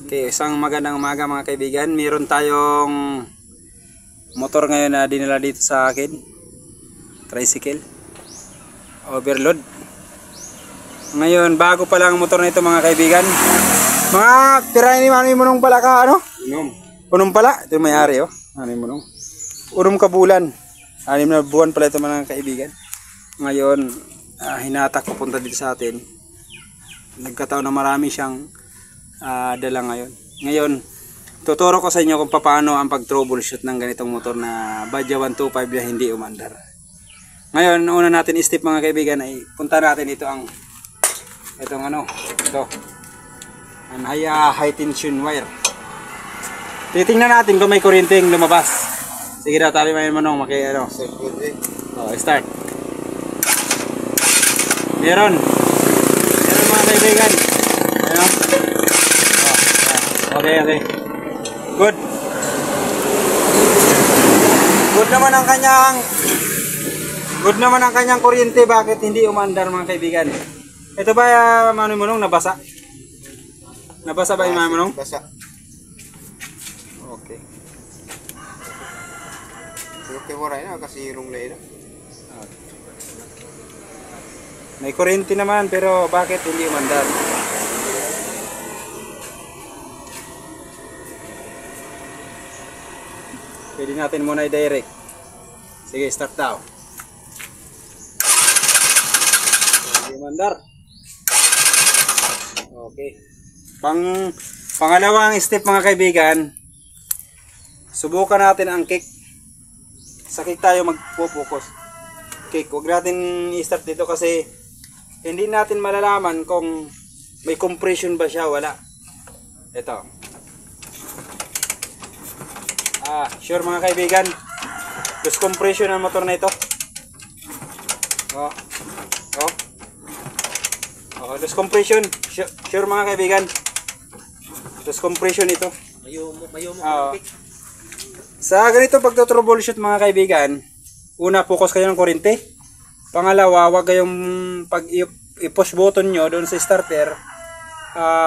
Okay, isang magandang umaga mga kaibigan. Meron tayong motor ngayon na dinala dito sa akin. Tricycle. Overload. Ngayon, bago pa lang ang motor na ito mga kaibigan. Mga tirahin ni Manoy Munong pala ka, ano? Unong pala. Ito yung may-ari, oh. Manoy Munong. Unong kabulan. 6 na buwan pala ito mga kaibigan. Ngayon, hinatak papunta dito sa atin. Nagkataon na marami siyang dala ngayon. Ngayon, tuturo ko sa inyo kung paano ang pag-troubleshoot ng ganitong motor na Badja 125 na hindi umandar. Ngayon, una natin step mga kaibigan ay punta natin ito ang ito ang high tension wire. Titingnan natin kung may kuryenteng lumabas. Sige daw, tali mo nung start. Meron mga kaibigan. Ano? Okay. Good. Good naman ang kanyang kuryente. Bakit hindi umandar mga kaibigan? Ito ba Manoy Munong nabasa? Nabasa ba yung Manoy Munong? Basa. Okay. Okay mo rin na kasi yung lay na. May kuryente naman pero bakit hindi umandar? Pwede natin muna i-direct. Sige, start daw. Hindi umandar. Okay. Pangalawang step mga kaibigan, subukan natin ang kick. Sa kick tayo magpo-focus. Kick, huwag natin i-start dito kasi hindi natin malalaman kung may compression ba siya, wala. Ito. Sure mga kaibigan. Lose compression ang motor na ito. Lose compression. Sure mga kaibigan. Lose compression ito. Sa ganito pagto-troubleshoot mga kaibigan, una, focus kayo ng kuryente. Pangalawa, wag kayong pag i-push button nyo doon sa starter,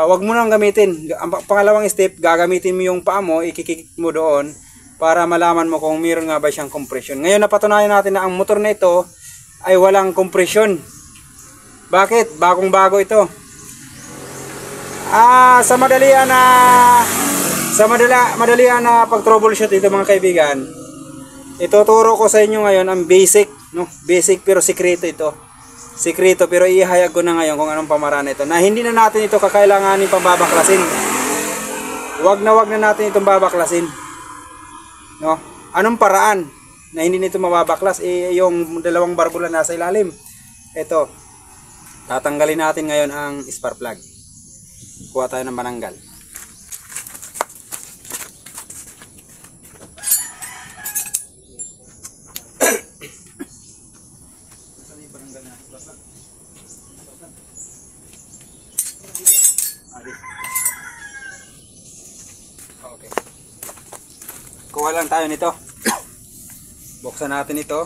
wag mo nang gamitin. Ang pangalawang step, gagamitin mo yung paa mo, ikikik mo doon para malaman mo kung mayroon nga ba siyang compression. Ngayon napatunayan natin na ang motor na ito ay walang compression. Bakit? Bagong-bago ito. Sa madalian na pag-troubleshoot ito mga kaibigan, ituturo ko sa inyo ngayon ang basic, no? Basic pero sikreto ito. Sikreto pero ihayag ko na ngayon kung anong pamaraan ito. Na hindi na natin ito kakailanganin pambabaklasin. Wag na natin itong babaklasin. No? Anong paraan na hindi nito mababaklas? Yung dalawang barbula nasa ilalim. Ito. Tatanggalin natin ngayon ang spark plug. Kuha tayo ng mananggal. Okay. Kuha lang tayo nito. Buksan natin ito.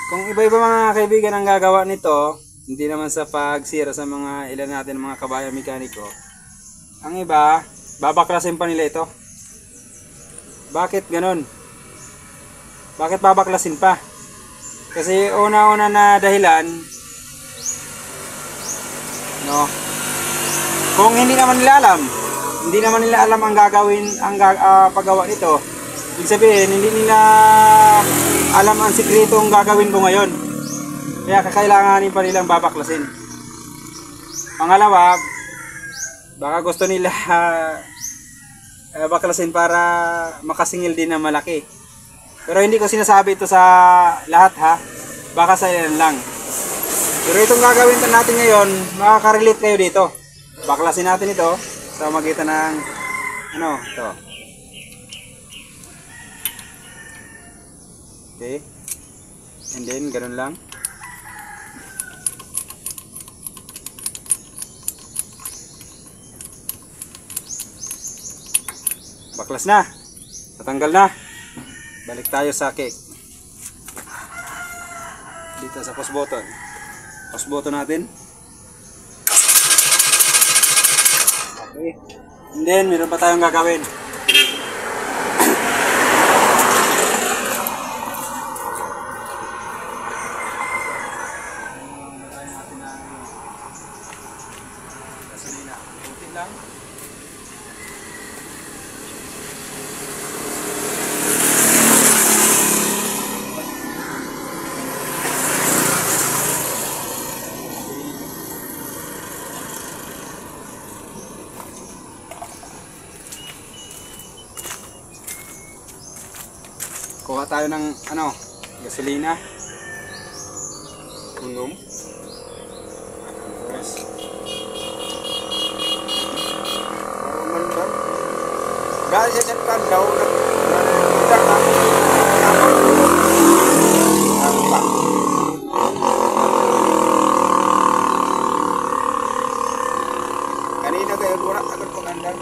Kung iba-iba mga kaibigan ang gagawa nito, hindi naman sa pagsira sa mga ilan natin mga kabayan mekaniko. Ang iba, babaklasin pa nila ito. Bakit ganun? Bakit babaklasin pa? Kasi una-una na dahilan, no? Kung hindi naman nila alam ang gagawin, paggawa nito. Ibig sabihin, hindi nila alam ang sikreto ang gagawin ko ngayon. Kaya kakailanganin pa nilang babaklasin. Pangalawa, baka gusto nila baklasin para makasingil din na malaki. Pero hindi ko sinasabi ito sa lahat ha. Baka sa ilan lang. Pero itong gagawin natin ngayon, makaka-relate kayo dito. Baklasin natin ito sa magitan ng ito. Okay. And then ganun lang. Baklas na. Natanggal na. Balik tayo sa cake. Dito sa push button. Pause button natin. Okay. And then, meron pa tayong gagawin. Gasolina. Kunti lang. Kuha tayo ng gasolina. Unom. Yes. Naman ba? Dahil sa dyan ka daw, nagkita ka. Kanina kayo, burak agad pagandang.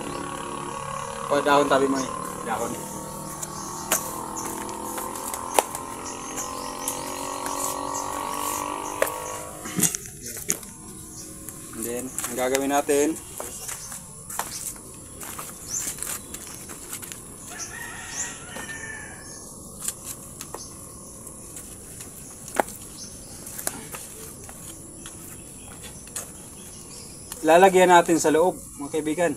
O, dahon tabi mo eh. Dahon. And then, ang gagawin natin, lalagyan natin sa loob, mga kaibigan.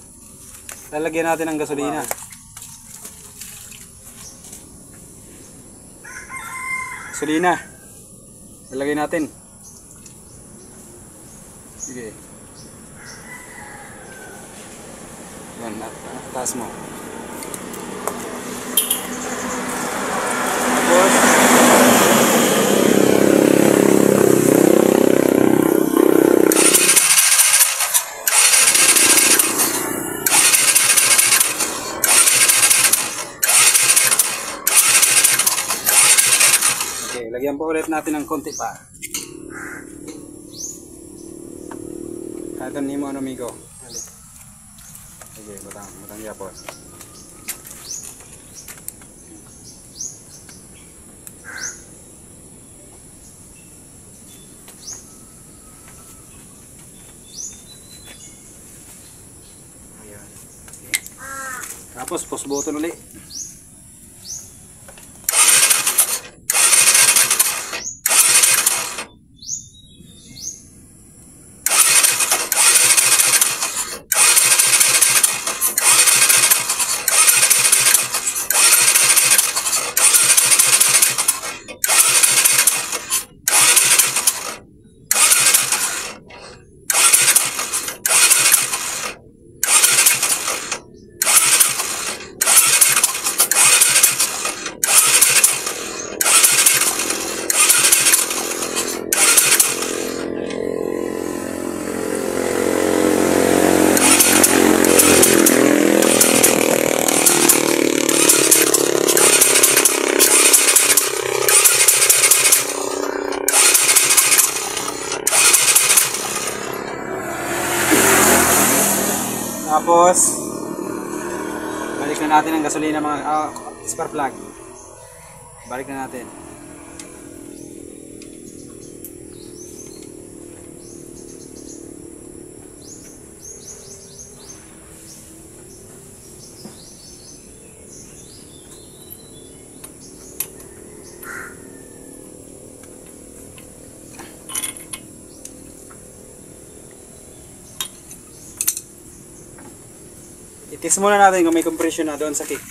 Lalagyan natin ng gasolina. Gasolina. Lalagyan natin. Sige. Yan, taas mo. Tapos, okay, lagyan pa ulit natin ng konti pa. Ito ni mo amigo. Sige, batang yapos. Ayan. Okay. Tapos push button ulit. Tapos, balik na natin ang gasolina mga spark plug. Balik na natin. I-test muna natin kung may compression na doon sa kick.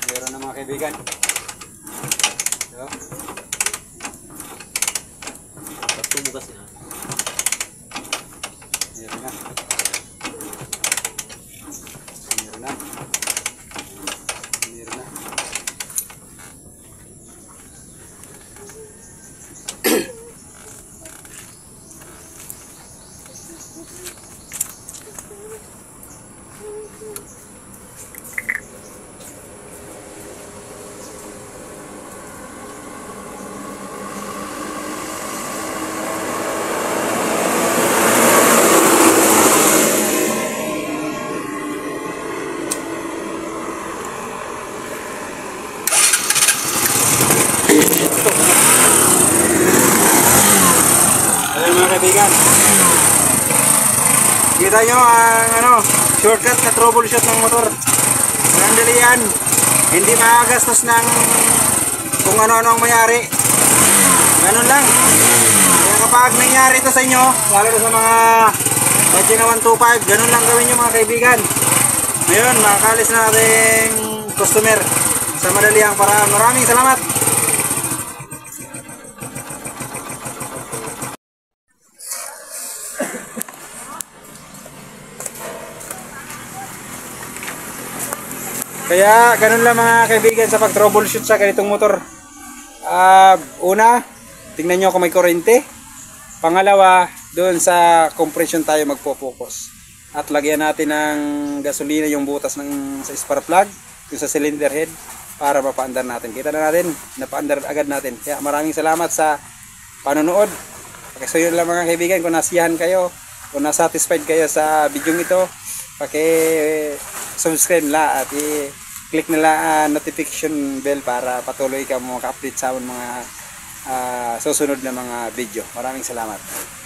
Meron na mga kaibigan. So, Pagtumugas na. meron na. Meron na. Meron na. kaibigan. Kita nyo ang shortcut na troubleshoot ng motor. Sandali yan. Hindi makagastos ng kung ano-ano ang mayari. Ganun lang. Kaya kapag nangyari ito sa inyo, lalo na sa mga budget na 125, ganun lang gawin nyo mga kaibigan. Ngayon, makakalis na ating customer sa madaliang paraan. Maraming salamat. Kaya ganun lang mga kaibigan sa pag-troubleshoot sa ganitong motor. Una, tingnan nyo kung may kuryente. Pangalawa, doon sa compression tayo magpo-focus. At lagyan natin ng gasolina yung butas sa spark plug, yung sa cylinder head, para mapaandar natin. Kita na natin, napaandar agad natin. Kaya maraming salamat sa panonood. So yun lang mga kaibigan, kung nasiyahan kayo, kung nasatisfied kayo sa video ito, subscribe nila at i-click nila notification bell para patuloy ka mo ka-update sa mga susunod na mga video. Maraming salamat.